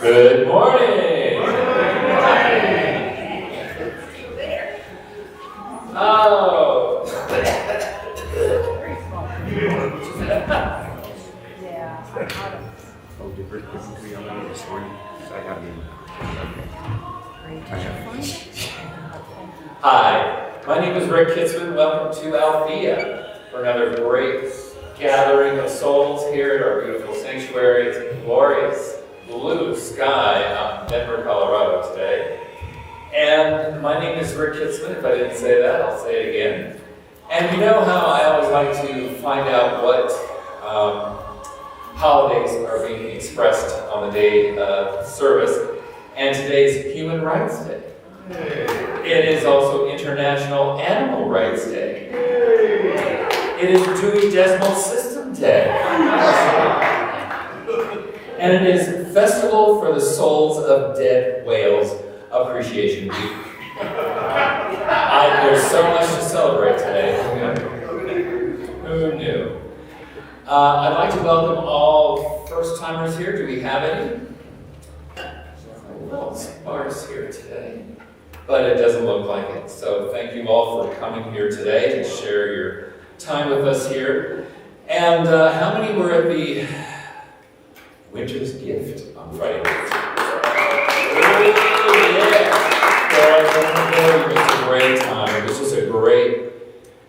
Good morning. Oh. Hi, my name is Rick Kitzman. Welcome to Althea for another great gathering of souls here at our beautiful sanctuary. It's a glorious blue sky out in Denver, Colorado today. And my name is Rick Kitzman. If I didn't say that, I'll say it again. And you know how I always like to find out what holidays are being expressed on the day of service. And today's Human Rights Day. It is also International Animal Rights Day. It is Dewey Decimal System Day. And it is Festival for the Souls of Dead Whales Appreciation Week. There's so much to celebrate today. Who knew? I'd like to welcome all first-timers here. Do we have any? Well, sparse here today, but it doesn't look like it. So thank you all for coming here today to share your time with us here. And how many were at the Winter's Gift on Friday night? It was a great time. It was just a great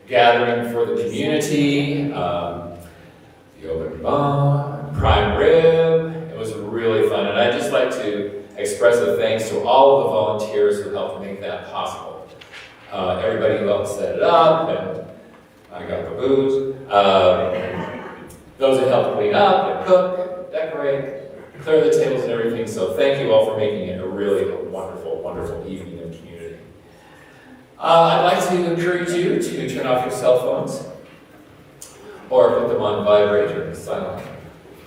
gathering for the community. The open bar, prime rib. It was really fun. And I'd just like to express a thanks to all of the volunteers who helped make that possible. Everybody who helped set it up, and I got the booze. Those who helped clean up and cook, decorate, clear the tables and everything. So thank you all for making it a really wonderful, wonderful evening of community. I'd like to encourage you to turn off your cell phones or put them on vibrate or silent.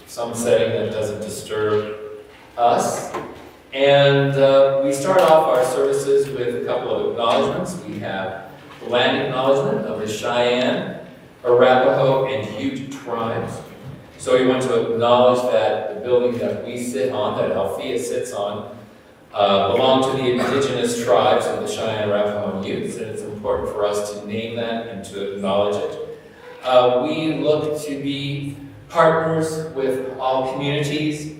Some setting that doesn't disturb us. And we start off our services with a couple of acknowledgments. We have the land acknowledgement of the Cheyenne, Arapaho, and Ute tribes. So we want to acknowledge that the building that we sit on, that Althea sits on, belong to the indigenous tribes of the Cheyenne, Arapaho, and Utes, and it's important for us to name that and to acknowledge it. We look to be partners with all communities.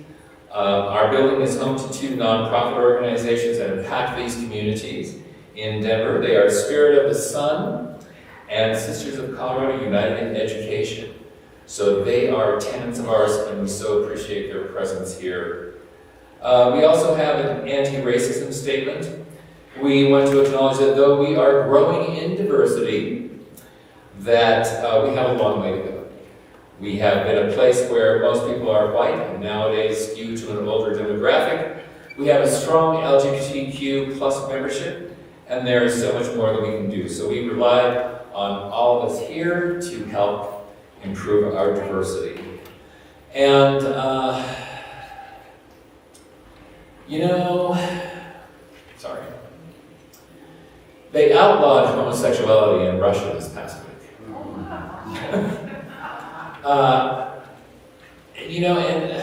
Our building is home to two nonprofit organizations that impact these communities in Denver. They are Spirit of the Sun and Sisters of Colorado United in Education. So they are tenants of ours, and we so appreciate their presence here. We also have an anti-racism statement. We want to acknowledge that though we are growing in diversity, that we have a long way to go. We have been a place where most people are white and nowadays skew to an older demographic. We have a strong LGBTQ plus membership, and there is so much more that we can do. So we rely on all of us here to help improve our diversity. And, sorry. They outlawed homosexuality in Russia this past week. And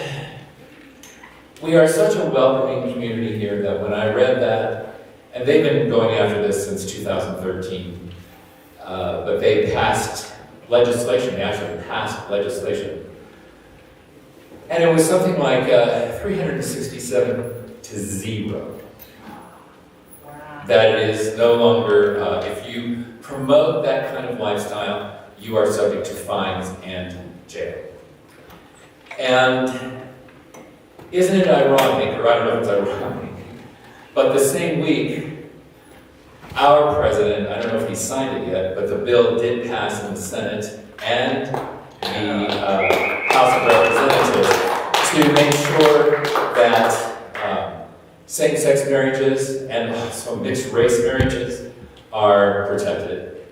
we are such a welcoming community here that when I read that, and they've been going after this since 2013, but they passed legislation, they actually passed legislation. And it was something like 367 to 0. Wow. that it is no longer, if you promote that kind of lifestyle, you are subject to fines and jail. And isn't it ironic, or I don't know if it's ironic, but the same week, our president, I don't know if he signed it yet, but the bill did pass in the Senate and the House of Representatives to make sure that same-sex marriages and also mixed-race marriages are protected.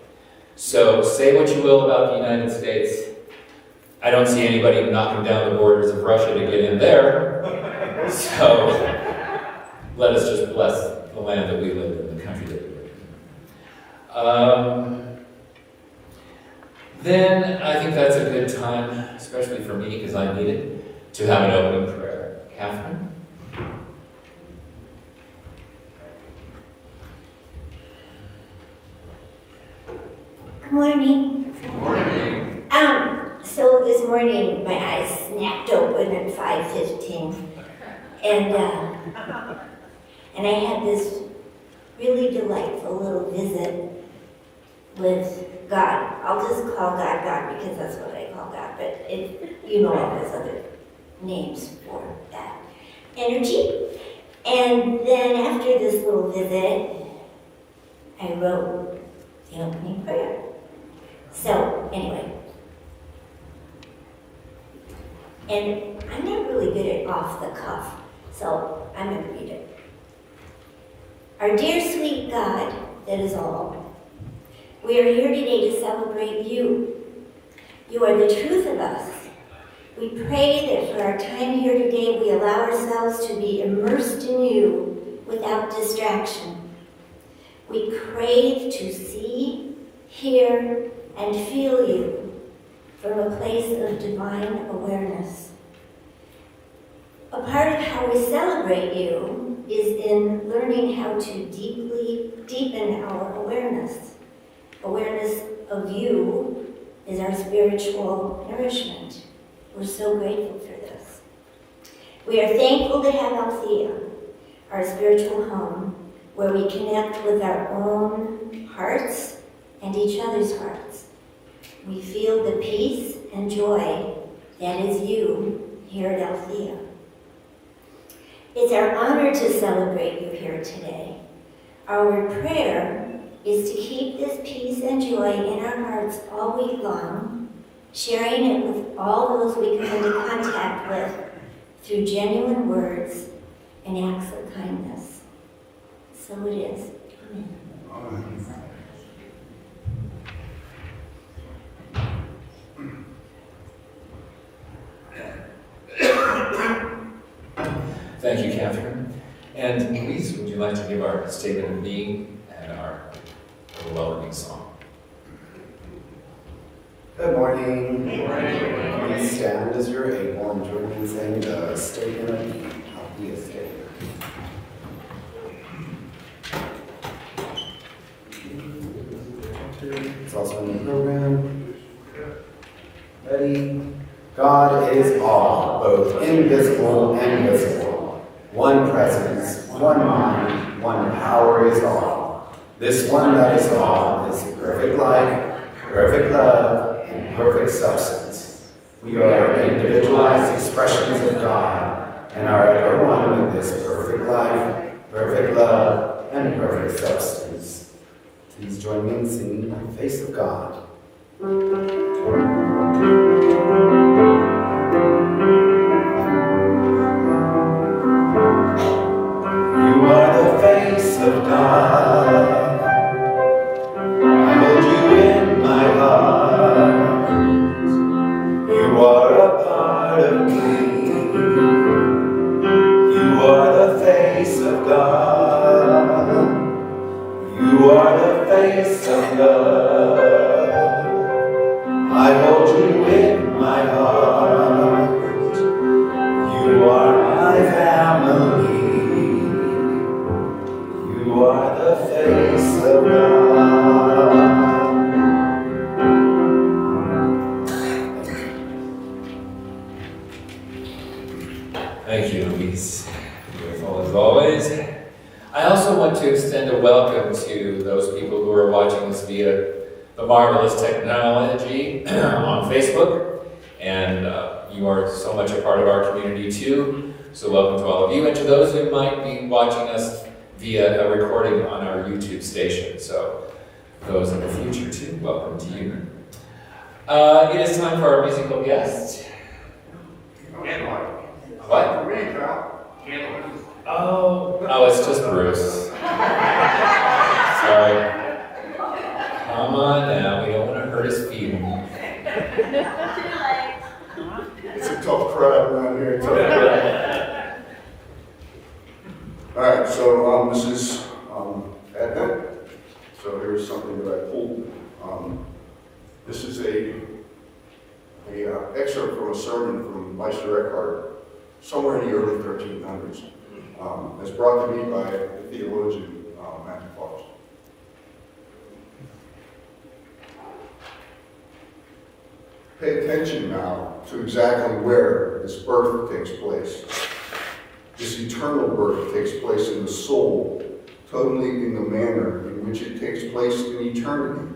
So say what you will about the United States, I don't see anybody knocking down the borders of Russia to get in there. So let us just bless the land that we live in, the country that we live in. Then I think that's a good time, especially for me, because I need it, to have an opening prayer. Catherine? Good morning. Good morning. So this morning my eyes snapped open at 5:15, and I had this really delightful little visit with God. I'll just call God God because that's what I call God, but all his other names for that energy. And then after this little visit, I wrote the opening prayer. So anyway, and I'm not really good at off the cuff, so I'm going to read it. Our dear sweet God, that is all, we are here today to celebrate you. You are the truth of us. We pray that for our time here today, we allow ourselves to be immersed in you without distraction. We crave to see, hear, and feel you from a place of divine awareness. A part of how we celebrate you is in learning how to deepen our awareness. Awareness of you is our spiritual nourishment. We're so grateful for this. We are thankful to have Althea, our spiritual home, where we connect with our own hearts and each other's hearts. We feel the peace and joy that is you here at Althea. It's our honor to celebrate you here today. Our prayer is to keep this peace and joy in our hearts all week long, sharing it with all those we come into contact with through genuine words and acts of kindness. So it is. Amen. Thank you, Catherine. And Louise, would you like to give our statement of being and our welcoming song? Good morning. Good morning. Please stand as you're able and join me in saying the statement of being. Althea statement. It's also in the program. Ready? God is all, both invisible and visible. One presence, one mind, one power is all. This one that is all is perfect life, perfect love, and perfect substance. We are individualized expressions of God and are ever one with this perfect life, perfect love, and perfect substance. Please join me in singing The Face of God. You are the face of God. I hold you in my heart. You are a part of me. You are the face of God. You are the face of love. I hold you in my heart. You are my family. You are the face of God. Thank you, Louise. Beautiful as always. I also want to extend a welcome welcome to those people who are watching us via the marvelous technology on Facebook. And you are so much a part of our community too. So welcome to all of you, and to those who might be watching us via a recording on our YouTube station. So those in the future too, welcome to you. It is time for our musical guest. What? Oh, it's just Bruce. Sorry. Come on now, we don't want to hurt his feelings. It's a tough crowd around here. Tough crowd. All right, so this is Advent. So here's something that I pulled. This is a excerpt from a sermon from Meister Eckhart, somewhere in the early 1300s. It's brought to me by the theologian Matthew Fox. Pay attention now to exactly where this birth takes place. This eternal birth takes place in the soul, totally in the manner in which it takes place in eternity,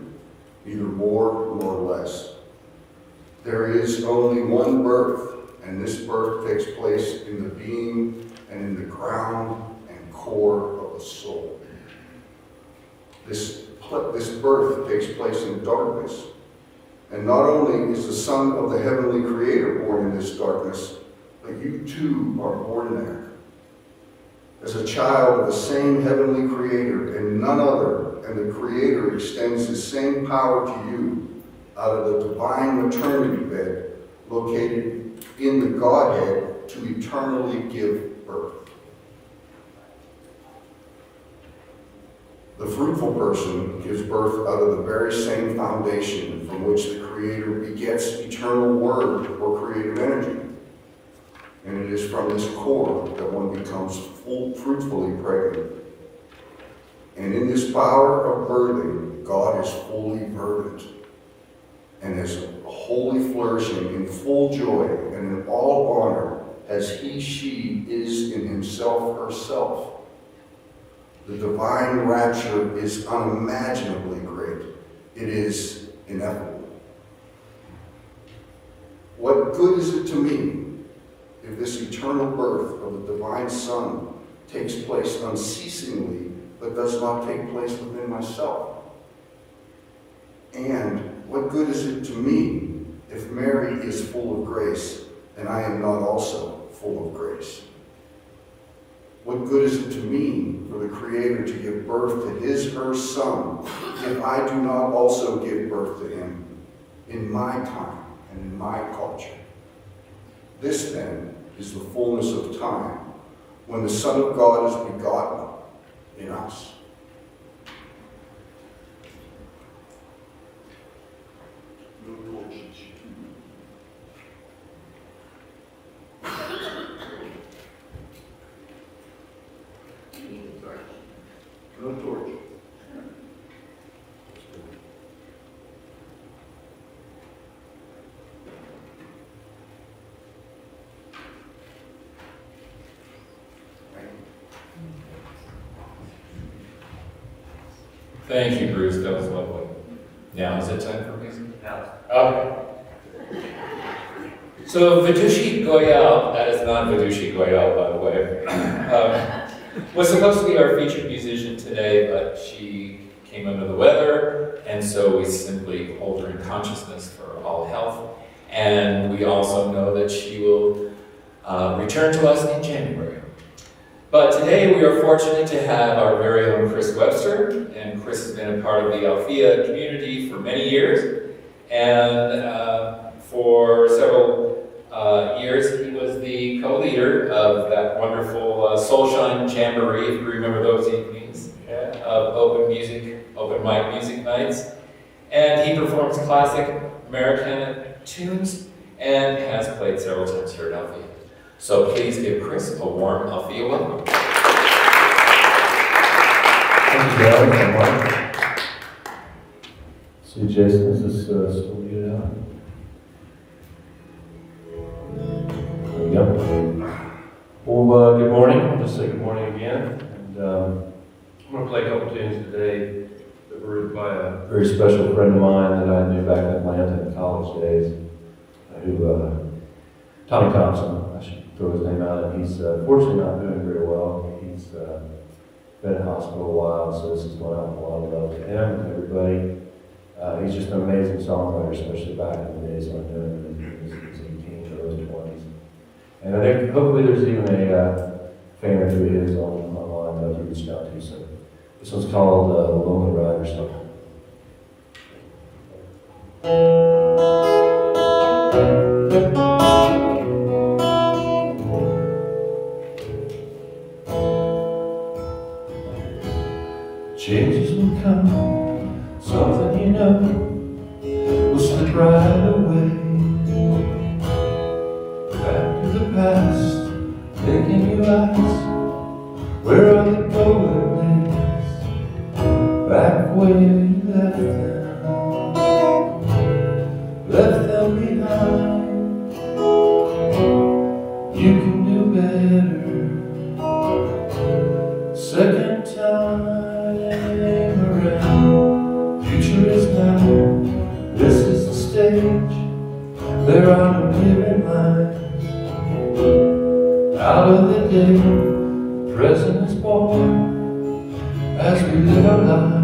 neither more nor less. There is only one birth, and this birth takes place in the being and in the ground and core of the soul. This birth takes place in darkness. And not only is the Son of the Heavenly Creator born in this darkness, but you too are born there. As a child of the same Heavenly Creator and none other, and the Creator extends His same power to you out of the divine maternity bed located in the Godhead to eternally give birth. The fruitful person gives birth out of the very same foundation from which the Creator begets eternal word or creative energy. And it is from this core that one becomes fruitfully pregnant. And in this power of birthing, God is fully verdant and is wholly flourishing in full joy and in all honor as he, she is in himself, herself. The divine rapture is unimaginably great. It is ineffable. What good is it to me if this eternal birth of the divine Son takes place unceasingly, but does not take place within myself? And what good is it to me if Mary is full of grace and I am not also full of grace? What good is it to me for the Creator to give birth to her Son, if I do not also give birth to him in my time and in my culture? This, then, is the fullness of time, when the Son of God is begotten in us. No torch. Thank you, Bruce. That was lovely. Now, is it time for music? Okay. So, Vidushi Goyal, that is not Vidushi Goyal, by the way, was supposed to be our featured musician today, but she came under the weather, and so we simply hold her in consciousness for all health. And we also know that she will return to us in January. But today we are fortunate to have our very own Chris Webster, and Chris has been a part of the Althea community for many years, and for several years he was the co-leader of that wonderful Soulshine Jamboree, if you remember those evenings, of open mic music nights. And he performs classic Americana tunes and has played several times here at Althea. So please give Chris a warm Althea welcome. Thank you, Gary. See, Jason, is this still muted out? There we go. Well, good morning. I'll just say good morning again. And I'm going to want to play a couple tunes today that were written by a very special friend of mine that I knew back in Atlanta in college days, Tommy Thompson, I should throw his name out, and he's fortunately not doing very well. He's been in hospital a while, so this is going out with a lot of love to him and everybody. He's just an amazing songwriter, especially back in the days when I knew him in his 18s, early 20s. And I think hopefully there's even a fan or two of his online that he reached out to. So this one's called Lonely Rider Song. Changes will come, something you know will slip right away. Back to the past, making you ask, where are the golden days? Back where you left them behind. You can do better, second time around. Future is now, this is the stage. There are no living lines. Out of the day, present is born as we live our lives.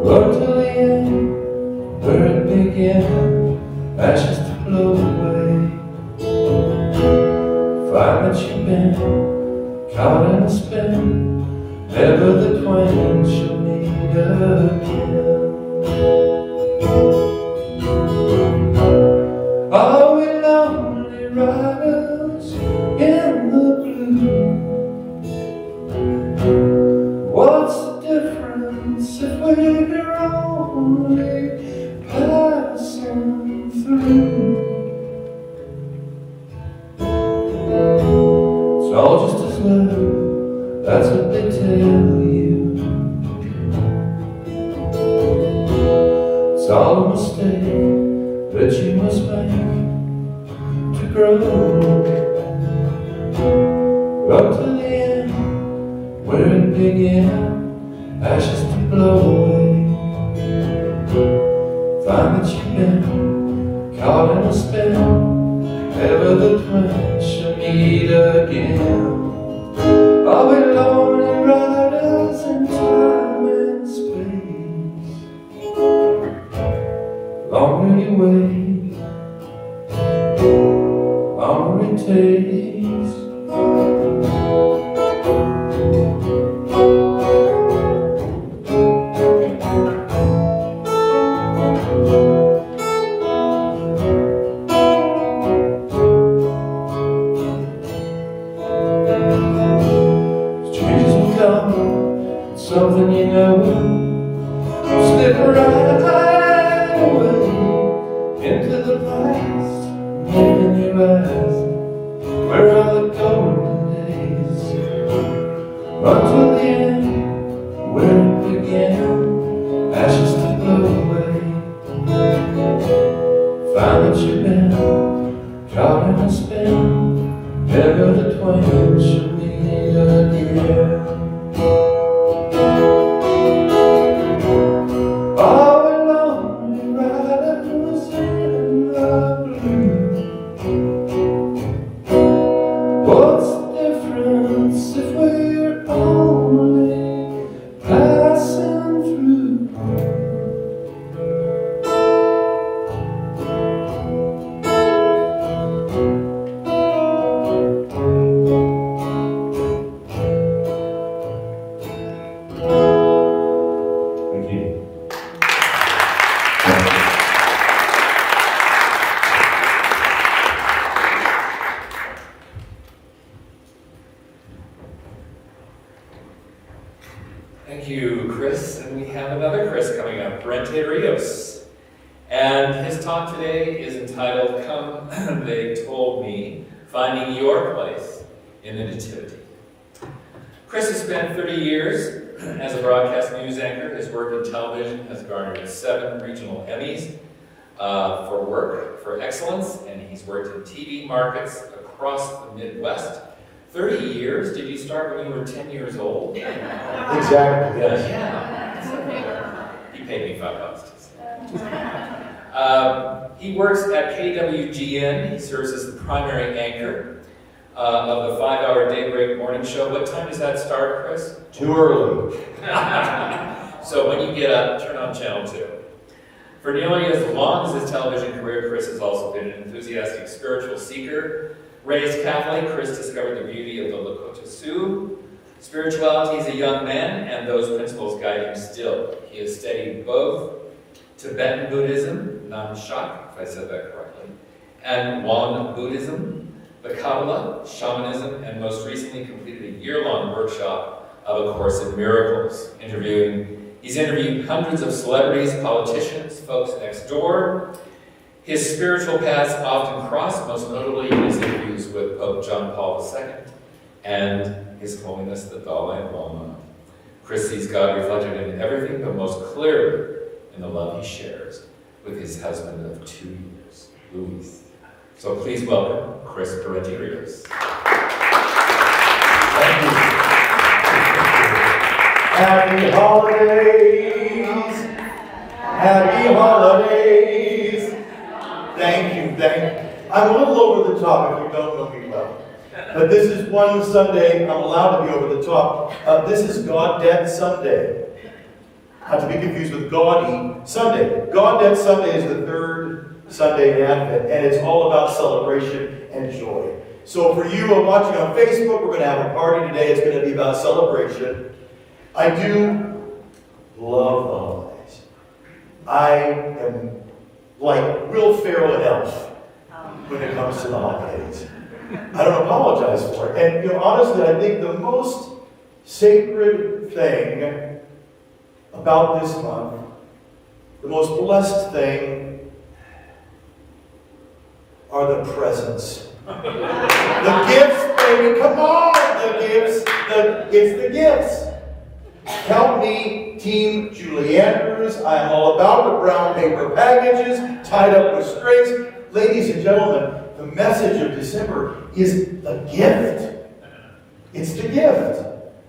Run to the end, where it began, ashes to blow away. Find that you've been caught in a spin, never the twain shall meet again. Are we lonely riders in the blue? What's the difference if we're only passing through? It's all just as love, that's what they tell you. It's all a mistake that you must make to grow. Up to the end, where it began, ashes to blow away. Find that you've been caught in a spell, never the twin shall meet again. Are we lonely riders in time and space? Longer you wait, longer it takes. Changes will come, something you know, slip right away into the past, making you ask, where are the golden days? Run to the end, where it began, ashes to blow away. Find that you've been caught in a spin, never the twain shall meet again. Are we lonely riders in the blue? What's the difference if we're only passing through? Thank you. Thank you, Chris. And we have another Chris coming up, Brent Rios. And his talk today is entitled, Come, They Told Me, Finding Your Place in the Nativity. Chris has spent 30 years as a broadcast news anchor. His work in television has garnered 7 regional Emmys for work for excellence, and he's worked in TV markets across the Midwest. 30 years? Did you start when you were 10 years old? Exactly, yes. Yeah. He paid me $5 to say. He works at KWGN. He serves as the primary anchor of the 5-hour daybreak morning show. What time does that start, Chris? Too early. So when you get up, turn on channel 2. For nearly as long as his television career, Chris has also been an enthusiastic spiritual seeker. Raised Catholic, Chris discovered the beauty of the Lakota Sioux. Spirituality as a young man, and those principles guide him still. He has studied both Tibetan Buddhism, Namshak, if I said that correctly, and Won Buddhism, the Kabbalah, shamanism, and most recently completed a year-long workshop of A Course in Miracles. He's interviewed hundreds of celebrities, politicians, folks next door. His spiritual paths often cross, most notably in his interviews with Pope John Paul II and His Holiness the Dalai Lama. Chris sees God reflected in everything, but most clearly in the love he shares with his husband of 2 years, Luis. So please welcome Chris Peretti-Rios. Thank you. Happy holidays! Happy holidays! Thank you. I'm a little over the top if you don't know me well. But this is one Sunday I'm allowed to be over the top. This is Gaudete Sunday. Not to be confused with Gaudy Sunday. Gaudete Sunday is the third Sunday in Advent, and it's all about celebration and joy. So for you who are watching on Facebook, we're going to have a party today. It's going to be about celebration. I do love the holidays. I am like Will Ferrell and Elf when it comes to the holidays. I don't apologize for it. And honestly, I think the most sacred thing about this month, the most blessed thing, are the presents. The gifts, baby, come on! The gifts, it's the gifts. Help me, Team Julie Andrews. I'm all about the brown paper packages tied up with strings. Ladies and gentlemen, the message of December is the gift. It's the gift.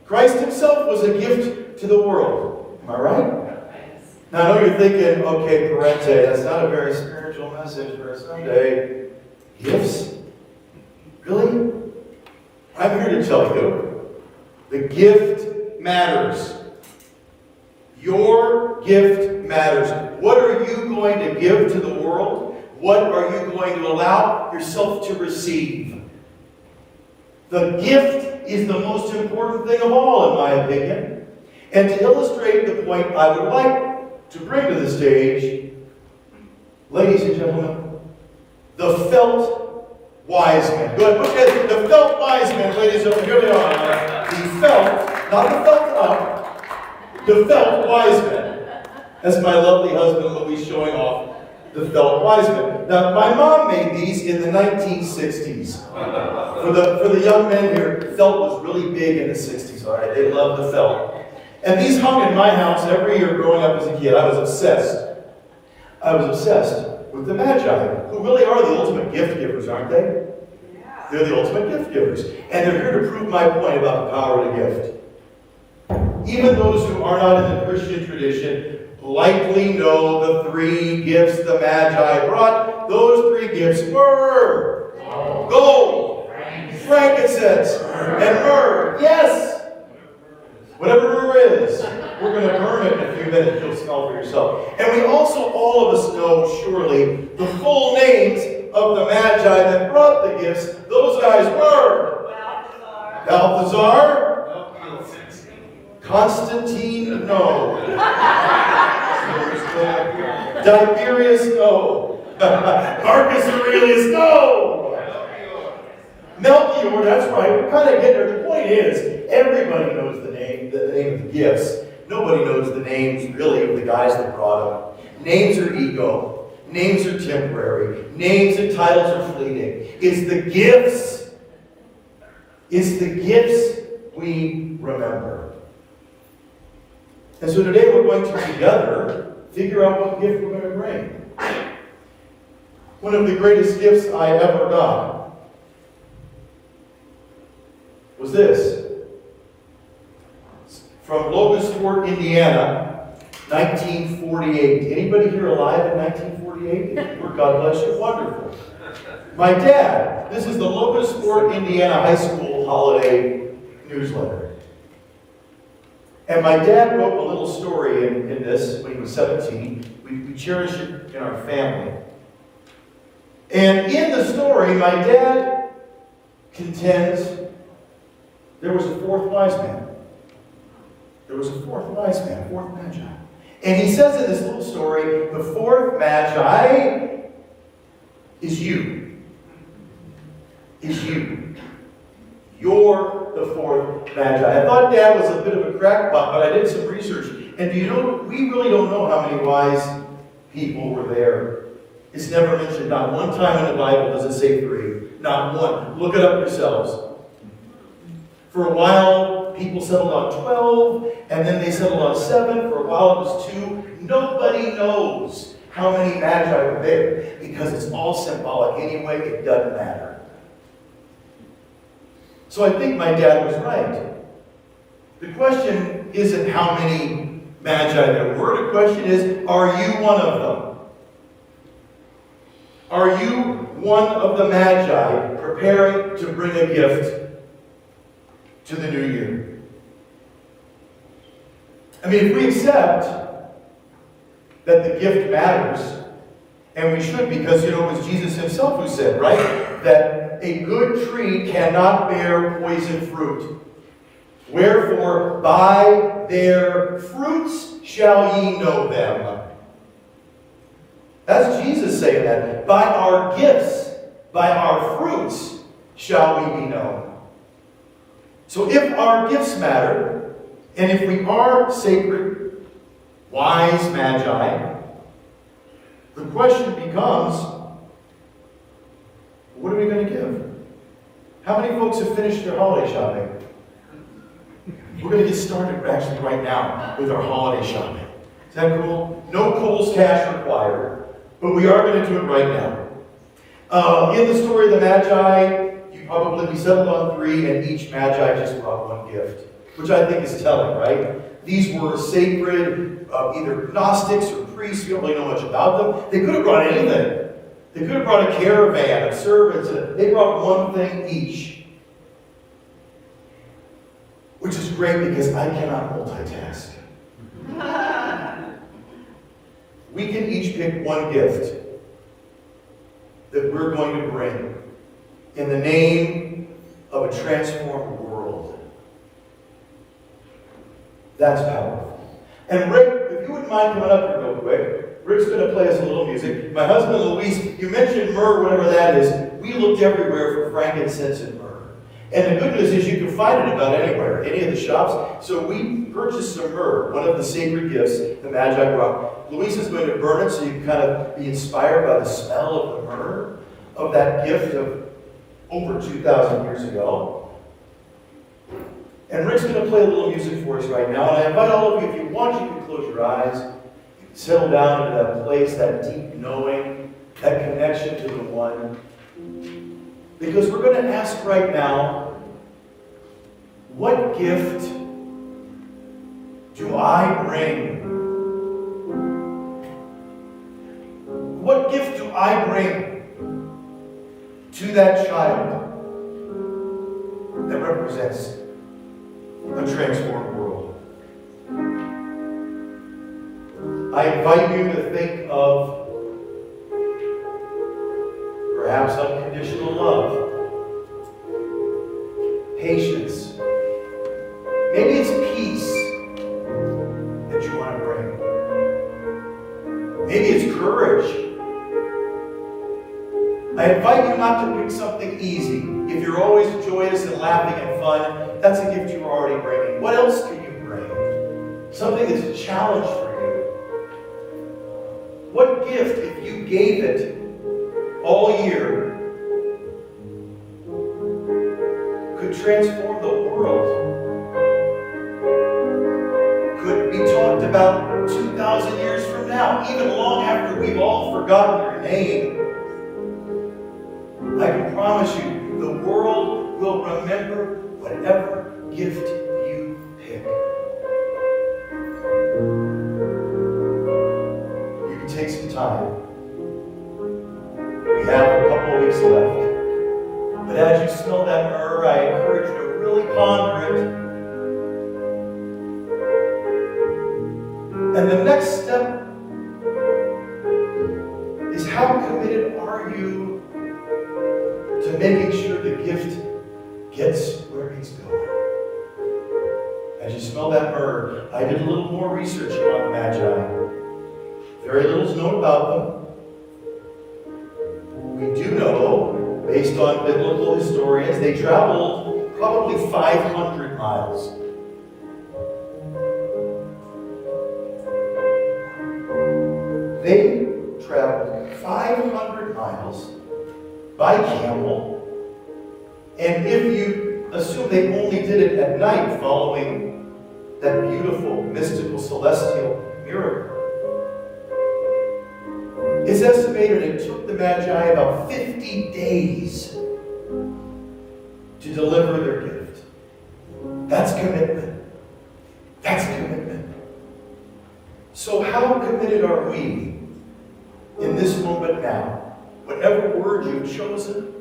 Christ himself was a gift to the world. Am I right? Now, I know you're thinking, okay, Parente, that's not a very spiritual message for a Sunday. Gifts? Really? I'm here to tell you, the gift matters. Your gift matters. What are you going to give to the world? What are you going to allow yourself to receive? The gift is the most important thing of all, in my opinion. And to illustrate the point I would like to bring to the stage, ladies and gentlemen, the felt wise men. Go ahead, okay, the felt wise men, ladies and gentlemen, here they are. The felt, not the felt up, the felt wise men. That's my lovely husband, Louis, showing off the felt wise men. Now, my mom made these in the 1960s. For the young men here, felt was really big in the 60s, all right? They loved the felt. And these hung in my house every year growing up as a kid. I was obsessed. With the Magi, who really are the ultimate gift givers, aren't they? Yeah. They're the ultimate gift givers. And they're here to prove my point about the power of the gift. Even those who are not in the Christian tradition likely know the 3 gifts the Magi brought. Those 3 gifts were gold, frankincense, and myrrh. Yes! Whatever myrrh is, we're going to burn it in a few minutes. You'll smell for yourself. And we also, all of us know, surely, the full names of the Magi that brought the gifts. Those guys were Balthazar, Constantine, no. Tiberius, no. Marcus Aurelius, no. Melchior, that's right. We're kind of getting there. The point is, everybody knows the name of the gifts. Nobody knows the names, really, of the guys that brought them. Names are ego. Names are temporary. Names and titles are fleeting. It's the gifts. It's the gifts we remember. And so today we're going to together figure out what gift we're going to bring. One of the greatest gifts I ever got was this. From Locust Fork, Indiana, 1948. Anybody here alive in 1948? God bless you. Wonderful. My dad, this is the Locust Fork, Indiana High School holiday newsletter. And my dad wrote a little story in this when he was 17. We cherish it in our family. And in the story, my dad contends there was a fourth wise man. There was a fourth wise man, fourth magi. And he says in this little story, the fourth magi is you. Is you. You're the fourth magi. I thought Dad was a bit of a crackpot, but I did some research. And do you know, we really don't know how many wise people were there. It's never mentioned. Not one time in the Bible does it say 3. Not one. Look it up yourselves. For a while, people settled on 12, and then they settled on 7. For a while, it was 2. Nobody knows how many magi were there because it's all symbolic anyway. It doesn't matter. So I think my dad was right. The question isn't how many magi there were. The question is, are you one of them? Are you one of the magi preparing to bring a gift to the new year? I mean, if we accept that the gift matters, and we should, because, it was Jesus himself who said, right, that a good tree cannot bear poison fruit. Wherefore, by their fruits shall ye know them. That's Jesus saying that. By our gifts, by our fruits, shall we be known. So if our gifts matter, and if we are sacred, wise magi, the question becomes, what are we going to give? How many folks have finished their holiday shopping? We're going to get started actually right now with our holiday shopping. Is that cool? No Kohl's cash required, but we are going to do it right now. In the story of the Magi, we settled on 3, and each Magi just brought one gift, which I think is telling, right? These were sacred, either Gnostics or priests. We don't really know much about them. They could have brought anything. They could have brought a caravan of servants. They brought one thing each. Which is great because I cannot multitask. We can each pick one gift that we're going to bring in the name of a transformed world. That's powerful. And Rick, if you wouldn't mind coming up here real quick, Rick's going to play us a little music. My husband, Luis, you mentioned myrrh, whatever that is. We looked everywhere for frankincense and myrrh. And the good news is you can find it about anywhere, any of the shops. So we purchased some myrrh, one of the sacred gifts the Magi brought. Luis is going to burn it so you can kind of be inspired by the smell of the myrrh, of that gift of over 2,000 years ago. And Rick's going to play a little music for us right now. And I invite all of you, if you want, you can close your eyes. You can settle down into that place, that deep knowing, that connection to the one. Because we're going to ask right now, what gift do I bring? What gift do I bring to that child that represents a transformed world? I invite you to think of perhaps unconditional love, patience. Maybe it's peace that you want to bring. Maybe it's courage. I invite you not to pick something easy. If you're always joyous and laughing and fun, that's a gift you're already bringing. What else can you bring? Something that's a challenge for you. What gift, if you gave it all year, could transform the world? Could be talked about 2,000 years from now, even long after we've all forgotten your name. I can promise you, the world will remember whatever gift you pick. You can take some time. We have a couple of weeks left. But as you smell that myrrh, I encourage you to really ponder it. And the next step is how committed are you to making sure the gift gets where it's going. As you smell that myrrh, I did a little more research on the Magi. Very little is known about them. We do know, based on biblical historians, they traveled probably 500 miles. They traveled 500 miles by camel, and if you assume they only did it at night following that beautiful, mystical, celestial miracle, it's estimated it took the Magi about 50 days to deliver their gift. That's commitment. That's commitment. So how committed are we in this moment now? Whatever word you've chosen,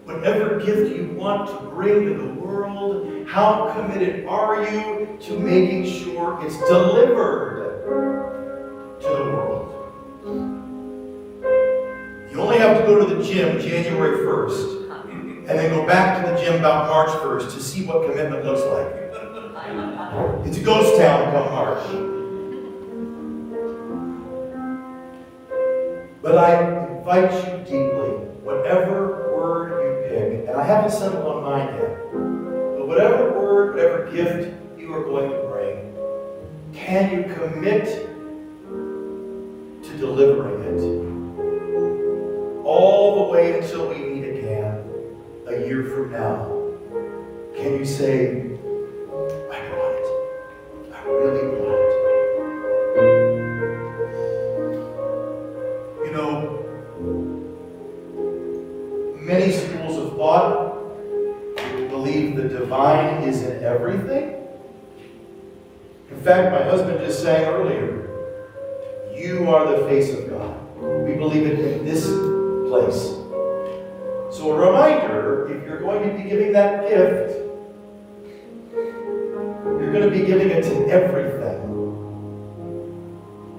whatever gift you want to bring to the world, how committed are you to making sure it's delivered to the world? You only have to go to the gym January 1st and then go back to the gym about March 1st to see what commitment looks like. It's a ghost town come March. But I invite you deeply, whatever word you pick, and I haven't settled on mine yet, but whatever word, whatever gift you are going to bring, can you commit to delivering it? All the way until we meet again a year from now. Can you say, I want it. I really want it. You know, many schools of thought believe the divine is in everything. In fact, my husband just sang earlier, you are the face of God. We believe it in this place. So a reminder, if you're going to be giving that gift, you're going to be giving it to everything.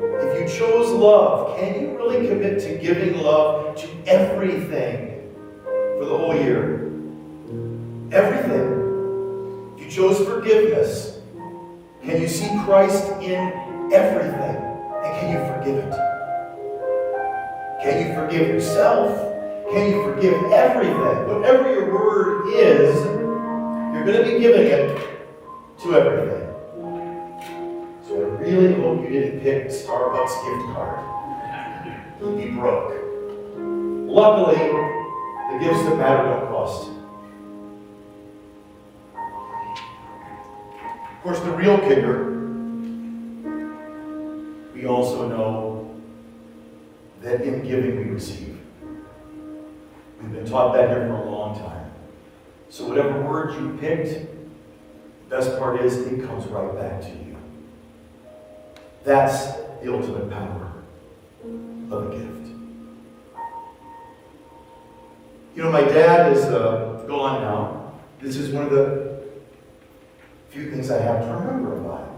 If you chose love, can you really commit to giving love to everything for the whole year? Everything. If you chose forgiveness, can you see Christ in everything? And can you forgive it? Can you forgive yourself? Can you forgive everything? Whatever your word is, you're going to be giving it to everything. So I really hope you didn't pick a Starbucks gift card. You'd be broke. Luckily, the gifts that matter don't cost. Of course, the real kicker, we also know that in giving we receive. We've been taught that here for a long time. So whatever word you picked, the best part is it comes right back to you. That's the ultimate power of a gift. You know, my dad is gone now. This is one of the few things I have to remember about him.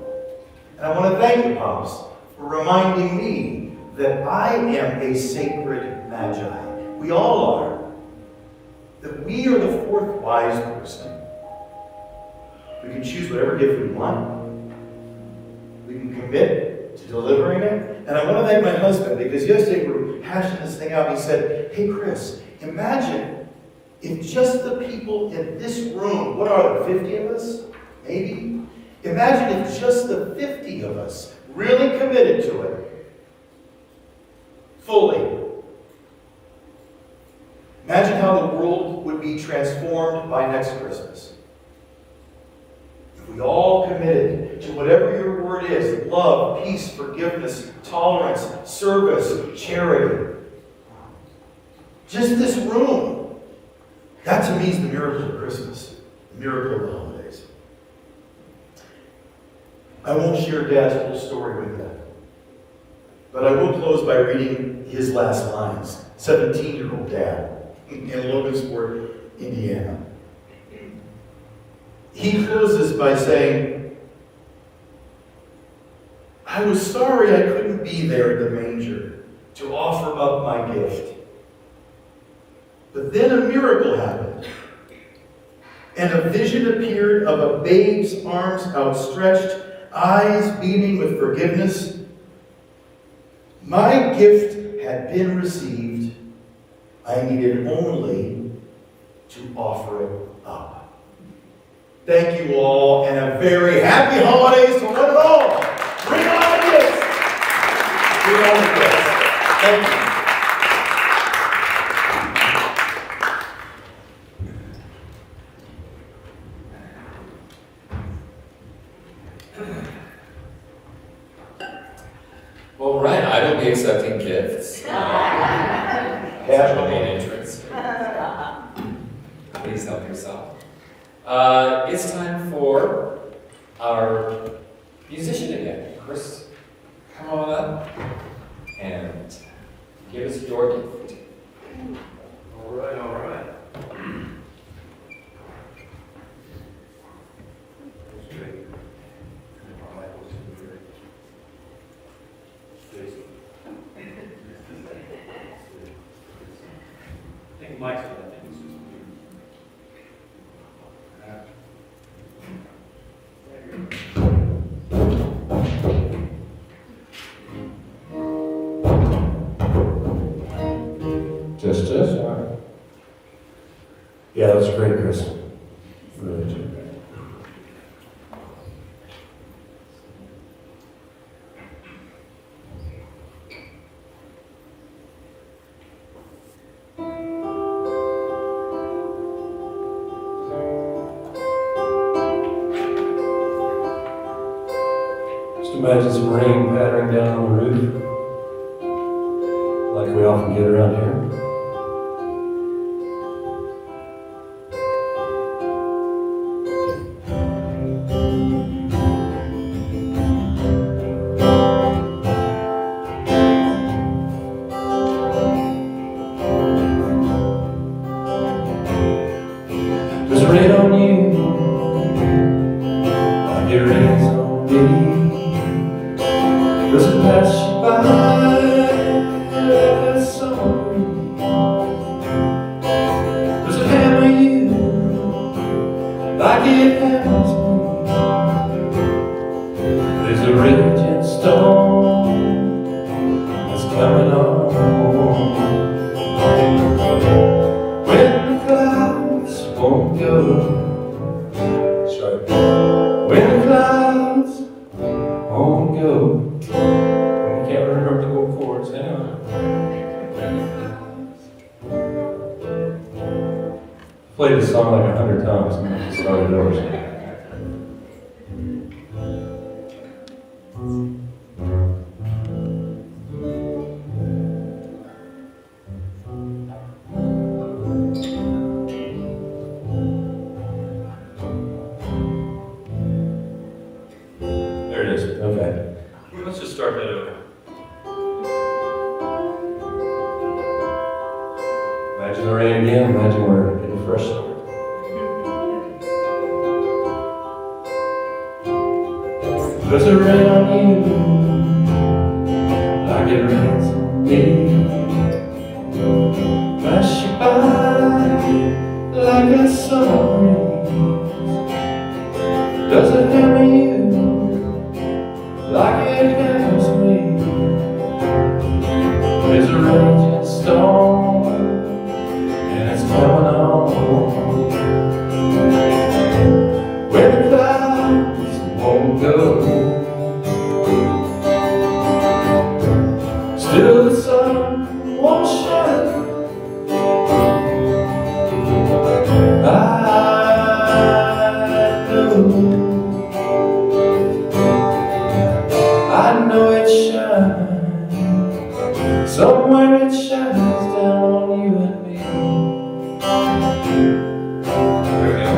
And I want to thank you, Pops, for reminding me that I am a sacred Magi. We all are. That we are the fourth wise person. We can choose whatever gift we want. We can commit to delivering it. And I want to thank my husband, because yesterday we were hashing this thing out. He said, hey Chris, imagine if just the people in this room, what are there, 50 of us? Maybe? Imagine if just the 50 of us really committed to it. Fully. Imagine how the world would be transformed by next Christmas. If we all committed to whatever your word is, love, peace, forgiveness, tolerance, service, charity. Just this room. That to me is the miracle of Christmas. miracle of the holidays. I won't share Dad's whole story with you, but I will close by reading his last lines. 17-year-old Dad in Logansport, Indiana. He closes by saying, I was sorry I couldn't be there at the manger to offer up my gift. But then a miracle happened, and a vision appeared of a babe's arms outstretched, eyes beaming with forgiveness. My gift had been received. I needed only to offer it up. Thank you all, and a very happy holidays to one and all. Bring on the gifts. Bring on the gifts. Thank you. All right, I will be accepting gifts. Cash will be an entrance. Please help yourself. It's time for our musician again. Chris, come on up and give us your gift. All right, all right. I think Mike's got that thing. Just. Yeah, that was great, Chris. Really did. Just imagine some rain pattering down on the roof, like we often get around here. Does it rain on you? Like it rains on me? Does it pass you by like a summer breeze? Does it hammer you like it hammers me? There's a raging storm that's coming on. When the clouds won't go, sorry. When the clouds won't go, I can't remember the whole chords. Hang on. I played this song like 100 times and I just started over. There it is. Okay. Let's just start that over. Imagine the rain again. Imagine we're getting a fresh start. Does it rain on you like it rains on me? Pass you by like a summer breeze. Does it hammer you like it hammers me? There's a raging storm and it's coming on. When the clouds won't go, still the sun won't shine. I know it shines. Somewhere it shines down on you and me. There we go.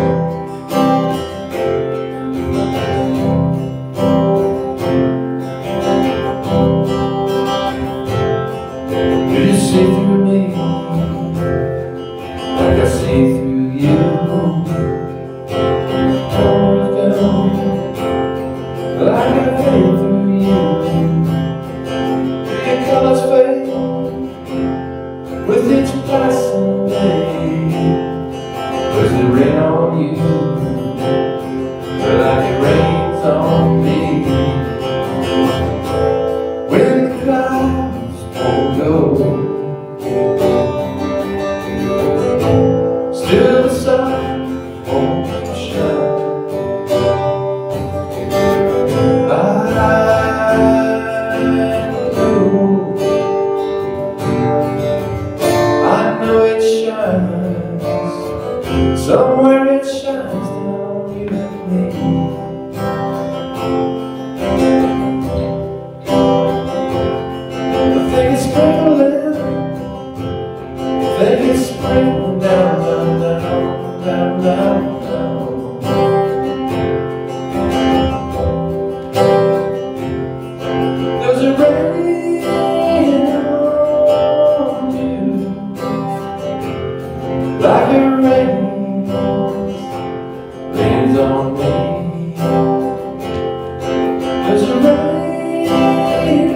wait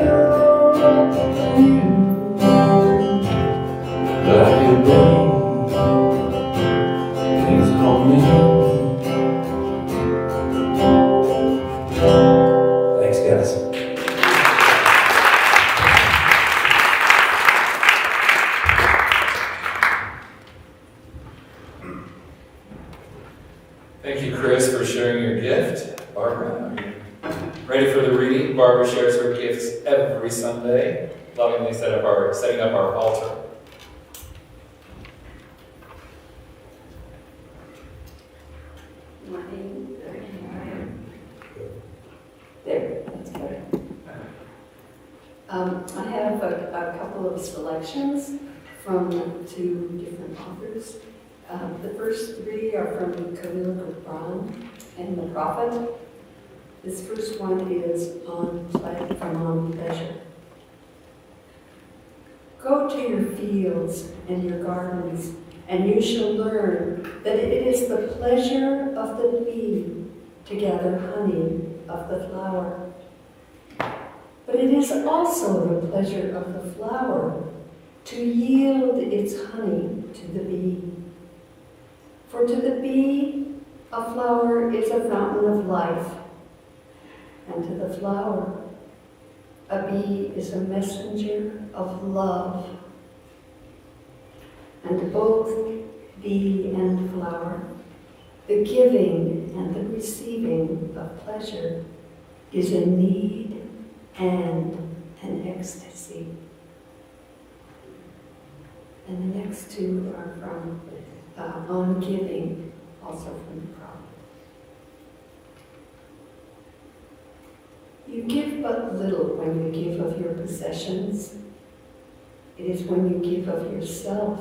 on you like a baby. Please call me. Thanks, guys. Thank you, Chris, for sharing your gift. Barbara, are you ready for the reading? Barbara shares her gifts every Sunday, lovingly setting up our altar. There, that's better. I have a couple of selections from two different authors. The first three are from Khalil Gibran and the Prophet. This first one is on pleasure. Go to your fields and your gardens, and you shall learn that it is the pleasure of the bee to gather honey of the flower. But it is also the pleasure of the flower to yield its honey to the bee. For to the bee, a flower is a fountain of life, and to the flower, a bee is a messenger of love. And both bee and flower, the giving and the receiving of pleasure, is a need and an ecstasy. And the next two are from On Giving, also from the Prophet. You give but little when you give of your possessions. It is when you give of yourself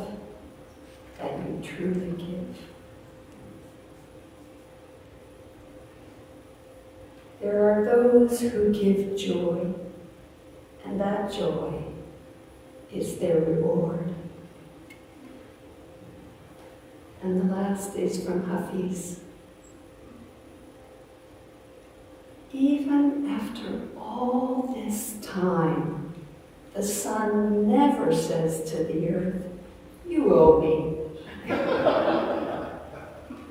that you truly give. There are those who give joy, and that joy is their reward. And the last is from Hafiz. Even after all this time, the sun never says to the earth, "You owe me."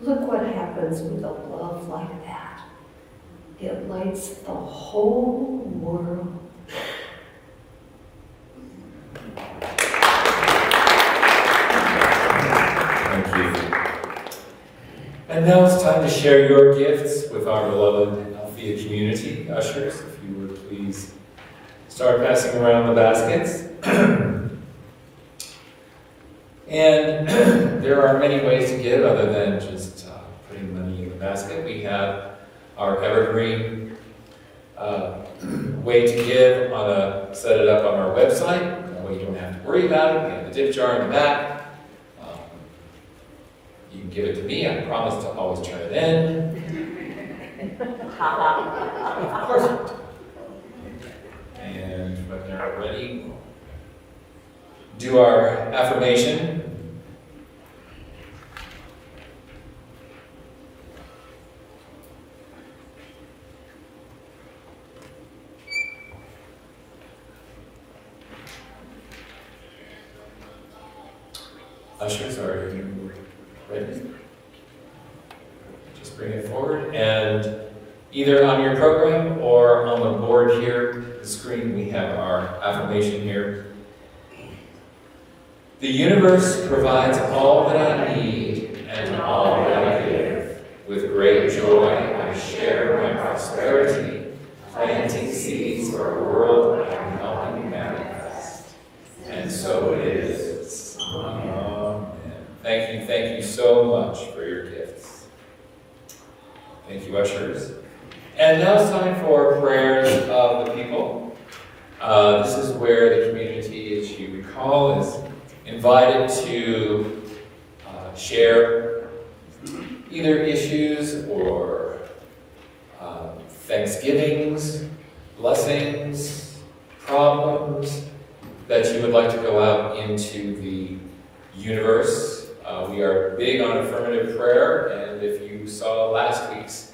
Look what happens with a love like that. It lights the whole world. Thank you. And now it's time to share your gifts with our beloved Althea community. Ushers, if you would please start passing around the baskets. And there are many ways to give other than just putting money in the basket. We have our evergreen way to give set it up on our website. That way you don't have to worry about it. We have the tip jar in the back. You can give it to me. I promise to always turn it in. Of course. And when they're ready, do our affirmation. Ushers, are you ready? Just bring it forward, and either on your program or on the board here, the screen, we have our affirmation here. The universe provides all that I need and all that I give. With great joy, I share my prosperity, planting seeds for a world I am helping manifest. And so it is. Amen. Thank you so much for your gifts. Thank you, ushers. And now it's time for prayers of the people. This is where the community, as you recall, is invited to share either issues or thanksgivings, blessings, problems that you would like to go out into the universe. We are big on affirmative prayer, and if you saw last week's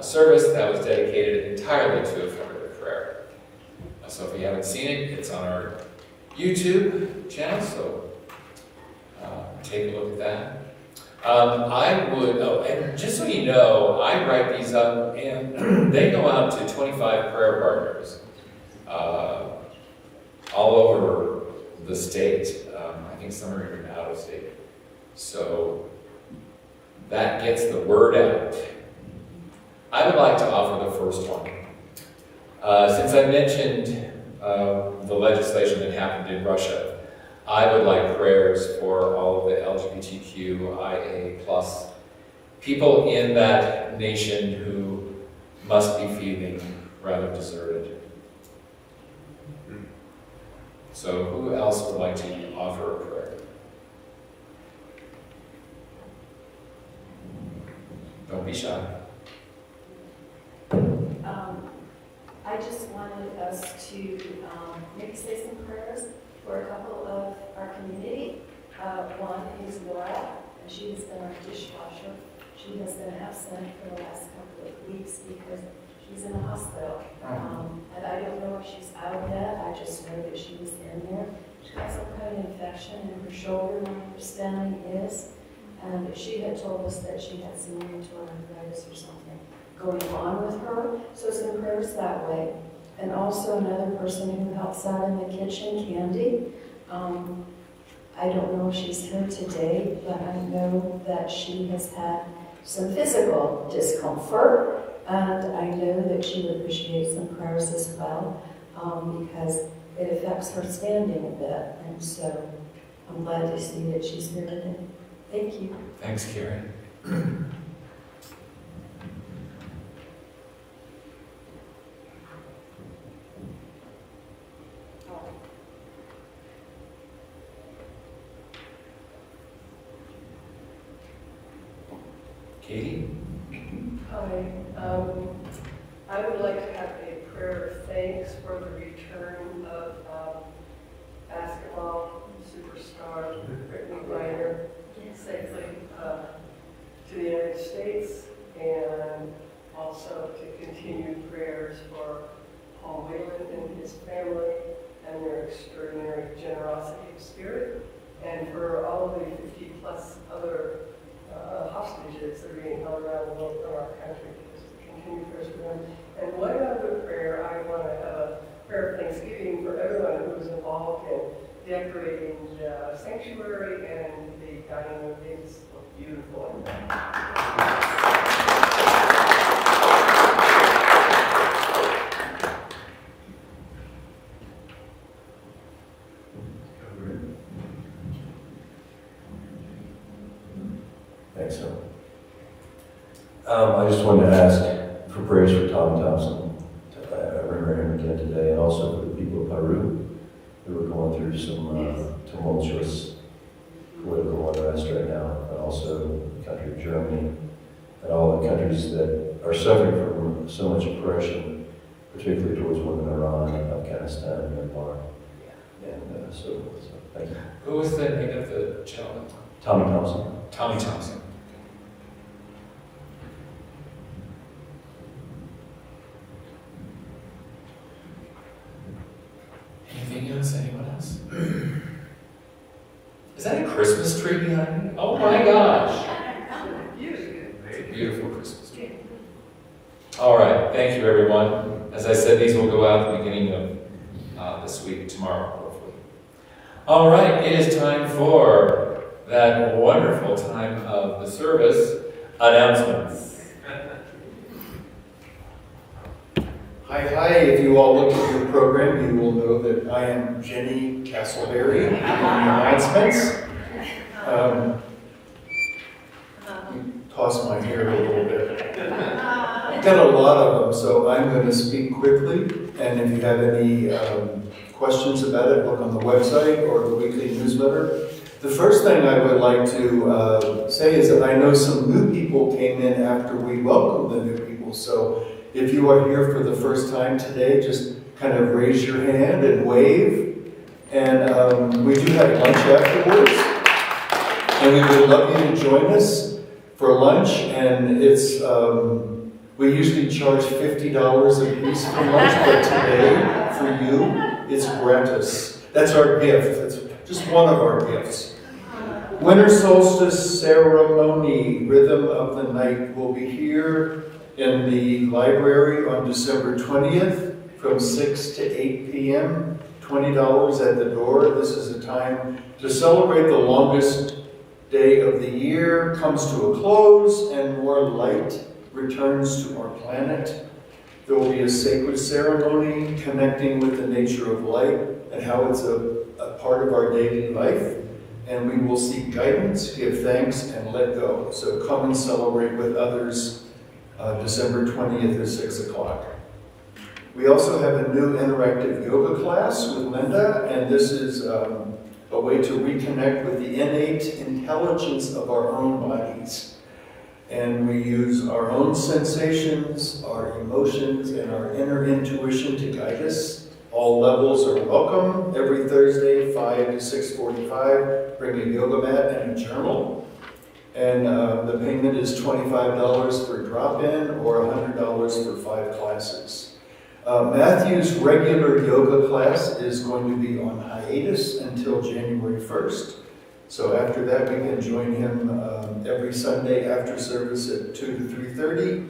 service, that was dedicated entirely to affirmative So if you haven't seen it, it's on our YouTube channel, so take a look at that. And just so you know, I write these up and they go out to 25 prayer partners all over the state. I think some are even out of state. So that gets the word out. I would like to offer the first one. Since I mentioned the legislation that happened in Russia, I would like prayers for all of the LGBTQIA+ people in that nation who must be feeling rather deserted. So who else would like to offer a prayer? Don't be shy. I just wanted us to maybe say some prayers for a couple of our community. One is Laura, and she has been our dishwasher. She has been absent for the last couple of weeks because she's in the hospital. And I don't know if she's out yet, I just know that she was in there. She got some kind of infection in her shoulder, my understanding is. And she had told us that she had some rheumatoid arthritis or something going on with her. So some prayers that way. And also another person who helps out in the kitchen, Candy. I don't know if she's here today, but I know that she has had some physical discomfort. And I know that she would appreciate some prayers as well, because it affects her standing a bit. And so I'm glad to see that she's here today. Thank you. Thanks, Karen. Katie? Hi. I would like to have a prayer of thanks for the return of basketball superstar Brittany Griner safely to the United States, and also to continue prayers for Paul Whelan and his family and their extraordinary generosity of spirit, and for all of the 50+ other hostages that are being held around the world from our country, just to continue prayers for them. And one other prayer, I want to have a prayer of thanksgiving for everyone who was involved in decorating the sanctuary and the dining room. It's beautiful. Thanks, sir. I just wanted to ask for prayers for Tom Thompson. I remember him again today, and also for the people of Peru who are going through some tumultuous political unrest right now, and also the country of Germany, and all the countries that are suffering from so much oppression, particularly towards women in Iran, Afghanistan, Myanmar, and so forth. So, thank you. Who was the name of the gentleman? Tommy Thompson. Tommy Thompson. Anything else? Anyone else? Is that a Christmas tree behind me? Oh my gosh! It's a beautiful Christmas tree. All right, thank you, everyone. As I said, these will go out at the beginning of this week, tomorrow, hopefully. All right, it is time for that wonderful time of the service, announcements. Hi, if you all look at your program, you will know that I am Jenny Castleberry in the announcements. Toss my hair a little bit. I've got a lot of them, so I'm going to speak quickly, and if you have any questions about it, look on the website or the weekly newsletter. The first thing I would like to say is that I know some new people came in after we welcomed the new people, so if you are here for the first time today, just kind of raise your hand and wave. And we do have lunch afterwards. And we would love you to join us for lunch. And we usually charge $50 a piece for lunch, but today, for you. It's gratis. That's our gift. That's just one of our gifts. Winter solstice ceremony, rhythm of the night, will be here in the library on December 20th from 6 to 8 p.m. $20 at the door. This is a time to celebrate the longest day of the year comes to a close and more light returns to our planet. There will be a sacred ceremony connecting with the nature of light and how it's a part of our daily life. And we will seek guidance, give thanks, and let go. So come and celebrate with others December 20th at 6 o'clock. We also have a new interactive yoga class with Linda, and this is a way to reconnect with the innate intelligence of our own bodies. And we use our own sensations, our emotions, and our inner intuition to guide us. All levels are welcome. Every Thursday, 5 to 6:45, bring a yoga mat and a journal. And the payment is $25 for drop-in or $100 for 5 classes. Matthew's regular yoga class is going to be on hiatus until January 1st. So after that, we can join him every Sunday after service at 2 to 3:30.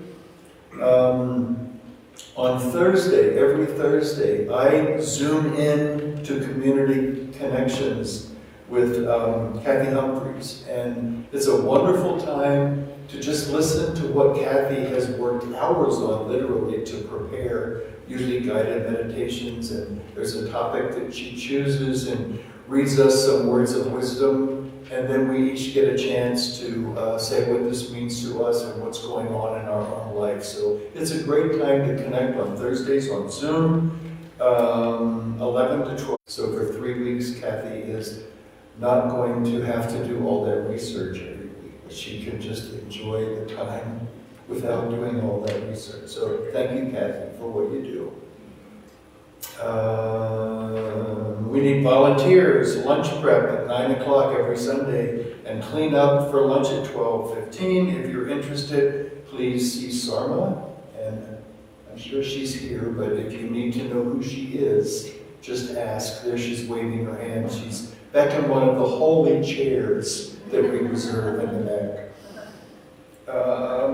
On Thursday, every Thursday, I zoom in to Community Connections with Kathy Humphreys. And it's a wonderful time to just listen to what Kathy has worked hours on, literally, to prepare, usually guided meditations. And there's a topic that she chooses and reads us some words of wisdom. And then we each get a chance to say what this means to us and what's going on in our own life. So it's a great time to connect on Thursdays on Zoom, 11 to 12. So for 3 weeks, Kathy is not going to have to do all that research every week. She can just enjoy the time without doing all that research. So thank you, Kathy, for what you do. We need volunteers, lunch prep at 9 o'clock every Sunday, and clean up for lunch at 12:15. If you're interested, please see Sarma, and I'm sure she's here, but if you need to know who she is, just ask. There she's waving her hand. She's back in one of the holy chairs that we reserve in the back.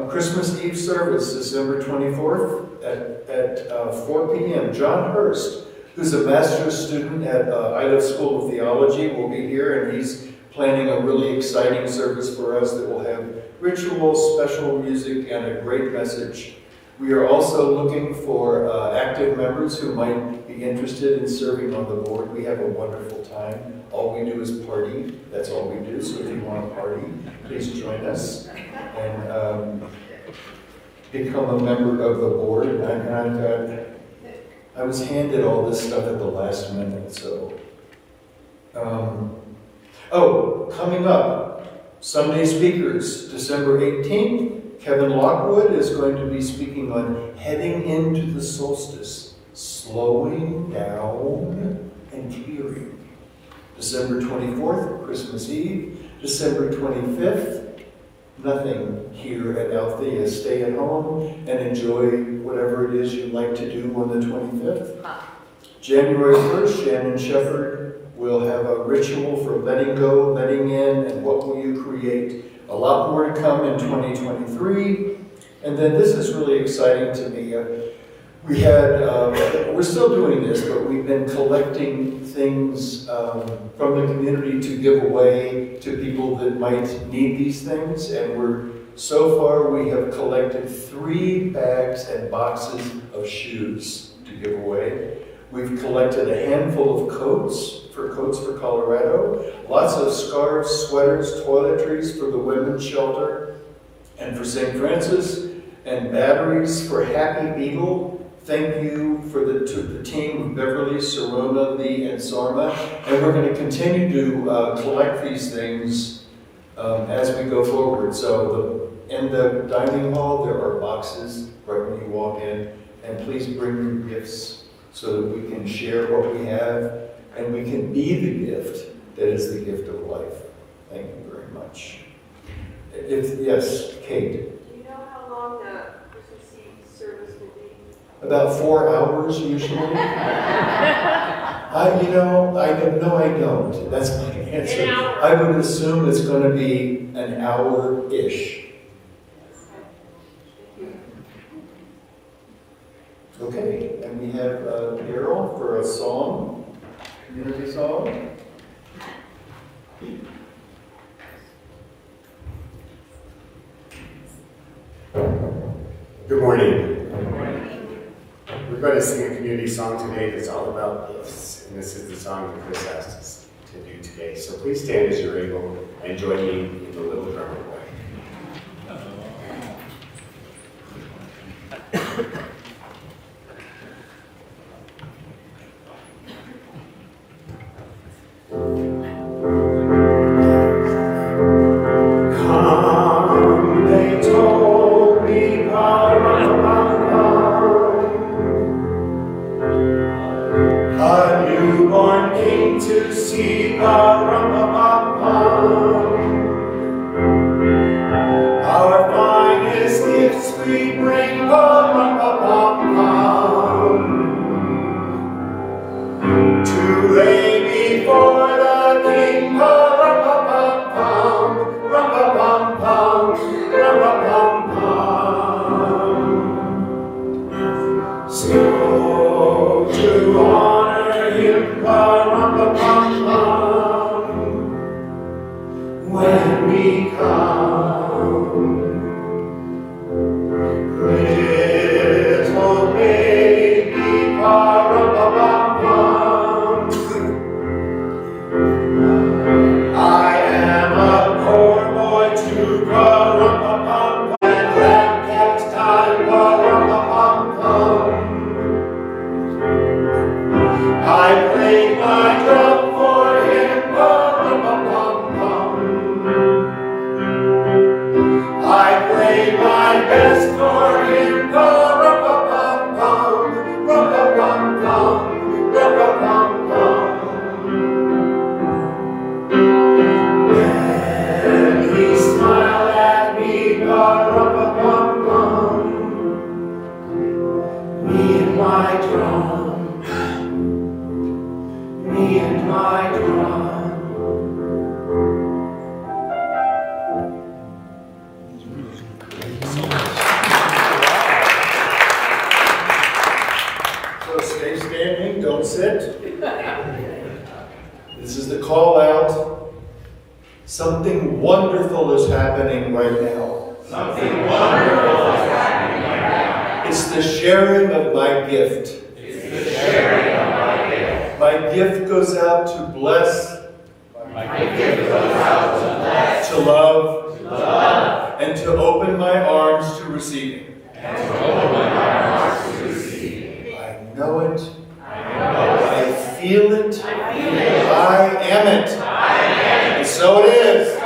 Christmas Eve service, December 24th at 4 p.m. John Hurst, who's a master's student at Iliff School of Theology, will be here, and he's planning a really exciting service for us that will have rituals, special music, and a great message. We are also looking for active members who might be interested in serving on the board. We have a wonderful time. All we do is party. That's all we do. So if you want to party, please join us and become a member of the board. And I was handed all this stuff at the last minute, so. Coming up, Sunday speakers, December 18th, Kevin Lockwood is going to be speaking on heading into the solstice, slowing down and caring. December 24th, Christmas Eve. December 25th, nothing here at Althea. Stay at home and enjoy whatever it is you'd like to do on the 25th. January 1st, Shannon Shepherd will have a ritual for letting go, letting in, and what will you create. A lot more to come in 2023. And then this is really exciting to me. We're still doing this, but we've been collecting things from the community to give away to people that might need these things. And so far we have collected 3 bags and boxes of shoes to give away. We've collected a handful of Coats for Colorado, lots of scarves, sweaters, toiletries for the women's shelter and for St. Francis, and batteries for Happy Beetle. Thank you for the team of Beverly, Serona, Lee, and Sarma. And we're going to continue to collect these things as we go forward. So in the dining hall, there are boxes right when you walk in. And please bring your gifts so that we can share what we have and we can be the gift that is the gift of life. Thank you very much. Yes, Kate. Do you know how long the Christmas Eve service will be? About 4 hours usually. I don't. That's my answer. I would assume it's going to be an hour-ish. Okay, and we have Carol for a song, community song. Good morning. We're going to sing a community song today that's all about gifts, and this is the song that Chris asked us to do today. So please stand as you're able and join me in the Little Drummer Boy. Come, they told me, a newborn king to see, our finest gifts we bring, to lay before the king, so to honor him, when we come, little baby, I am a poor boy to kept time, I played my drum for him, I played my best for him, then he smiled at me, me and my drum, me and my drum. So stay standing, don't sit. This is the call out. Something wonderful is happening right now. Something wonderful is happening right now. It's the sharing of my gift. It's the sharing of my gift. My gift goes out to bless, My gift goes out to bless, to love, to love, and to open my arms to receiving. and to open my arms to receive. I know it. I know I feel it. I feel it. I am it. I am And so it is.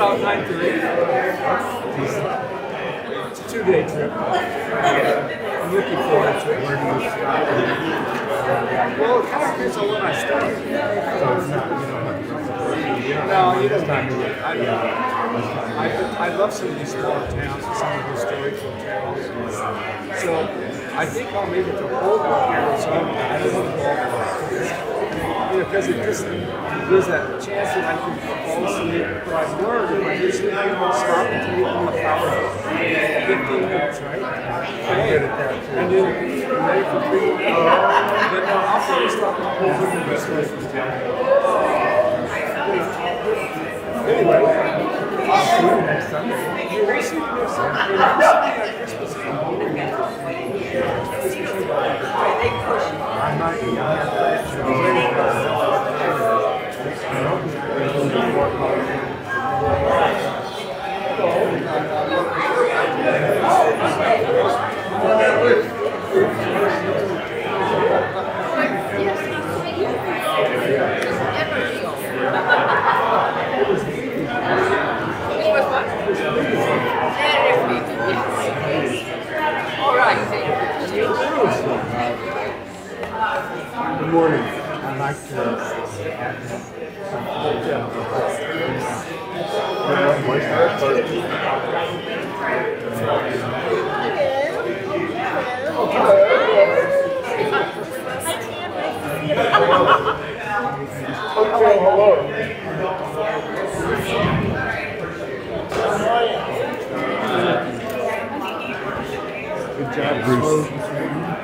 About 9:30. It's a 2-day trip. I'm looking forward to it. Well, it kind of depends on when I start. So it's not, no, it doesn't. I love some of these smaller towns and some of the historical towns. So I think I'll make it to Holbrook here, so I don't want to go because it just there's that chance that I can fall asleep. But I've learned if I do sleep, I don't stop until you on the power. 15 minutes, right? I'm good at that too. And then ready for 3 more hours. But no, I'll probably stop and hold it in this way. Anyway, I'll see you next Sunday. You will see you next Sunday. And I'm sitting at Christmas Eve. I might be on Good job, Bruce.